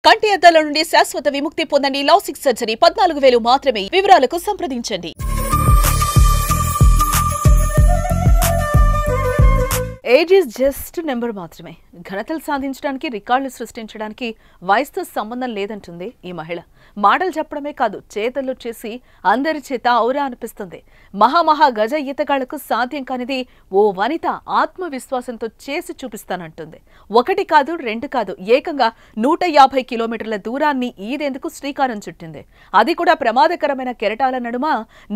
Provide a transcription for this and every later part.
కంటి అద్దాల నుండి శాశ్వత విముక్తి పొందండి. లాసిక్ సర్జరీ 14,000 మాత్రమే. వివరాలకు సంప్రదించండి. ఏజ్ ఈజ్ జస్ట్ నెంబర్ మాత్రమే. ఘనతలు సాధించడానికి, రికార్డులు సృష్టించడానికి వయసుతో సంబంధం లేదంటుంది ఈ మహిళ. మాటలు చెప్పడమే కాదు, చేతల్లో చేసి అందరి చేత ఔరా అనిపిస్తుంది. మహా గజ ఈతగాళ్లకు సాధ్యం కానిది ఓ వనిత ఆత్మవిశ్వాసంతో చేసి చూపిస్తానంటుంది. 1 కాదు 2 కాదు, ఏకంగా 150 కిలోమీటర్ల దూరాన్ని ఈదేందుకు శ్రీకారం చుట్టింది. అది కూడా ప్రమాదకరమైన కెరటాల నడుమ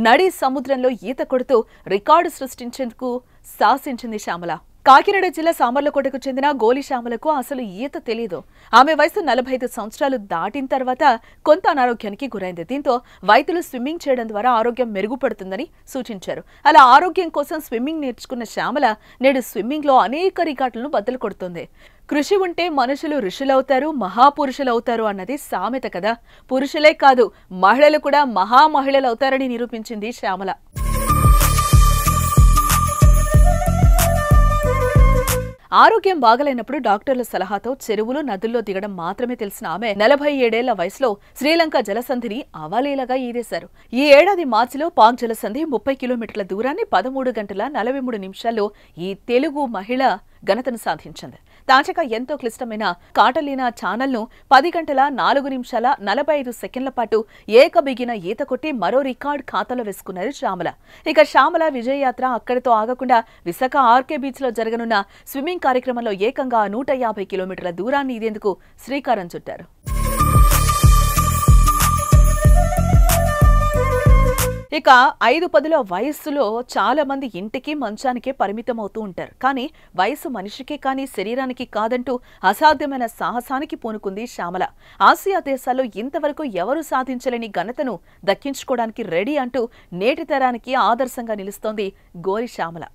నడి సముద్రంలో ఈత కొడుతూ రికార్డు సృష్టించేందుకు సాహసించింది శ్యామల. కాకినాడ జిల్లా సామర్లకోటకు చెందిన గోలి శ్యామలకు అసలు ఈత తెలియదు. ఆమె వయసు 45 సంవత్సరాలు దాటిన తర్వాత కొంత అనారోగ్యానికి గురైంది. దీంతో వైద్యులు స్విమ్మింగ్ చేయడం ద్వారా ఆరోగ్యం మెరుగుపడుతుందని సూచించారు. అలా ఆరోగ్యం కోసం స్విమ్మింగ్ నేర్చుకున్న శ్యామల నేడు స్విమ్మింగ్ లో అనేక రికార్డులను బద్దలు కొడుతుంది. కృషి ఉంటే మనుషులు ఋషులవుతారు, మహాపురుషులవుతారు అన్నది సామెత కదా. పురుషులే కాదు, మహిళలు కూడా మహామహిళలవుతారని నిరూపించింది శ్యామల. ఆరోగ్యం బాగలేనప్పుడు డాక్టర్ల సలహాతో చెరువులు, నదుల్లో దిగడం మాత్రమే తెలిసిన ఆమె 47 ఏళ్ల వయసులో శ్రీలంక జలసంధిని అవలీలగా ఈదేశారు. ఈ ఏడాది మార్చిలో పాక్ జలసంధి 30 కిలోమీటర్ల దూరాన్ని 13 గంటల 43 నిమిషాల్లో ఈ తెలుగు మహిళ ఘనతను సాధించింది. తాజాగా ఎంతో క్లిష్టమైన కాటలీనా ఛానల్ను 10 గంటల 4 నిమిషాల 45 సెకండ్ల పాటు ఏకబిగిన ఈత కొట్టి మరో రికార్డు ఖాతాలో వేసుకున్నారు శ్యామల. ఇక శ్యామల విజయయాత్ర అక్కడితో ఆగకుండా విశాఖ ఆర్కే బీచ్ లో జరగనున్న స్విమ్మింగ్ కార్యక్రమంలో ఏకంగా 150 కిలోమీటర్ల దూరాన్ని ఈదేందుకు శ్రీకారం చుట్టారు. ఇక 5-10 వయస్సులో చాలా మంది ఇంటికి మంచానికే పరిమితం అవుతూ ఉంటారు. కానీ వయసు మనిషికి కానీ శరీరానికి కాదంటూ అసాధ్యమైన సాహసానికి పూనుకుంది శ్యామల. ఆసియా దేశాల్లో ఇంతవరకు ఎవరు సాధించలేని ఘనతను దక్కించుకోవడానికి రెడీ అంటూ నేటి తరానికి ఆదర్శంగా నిలుస్తోంది గోరి శ్యామల.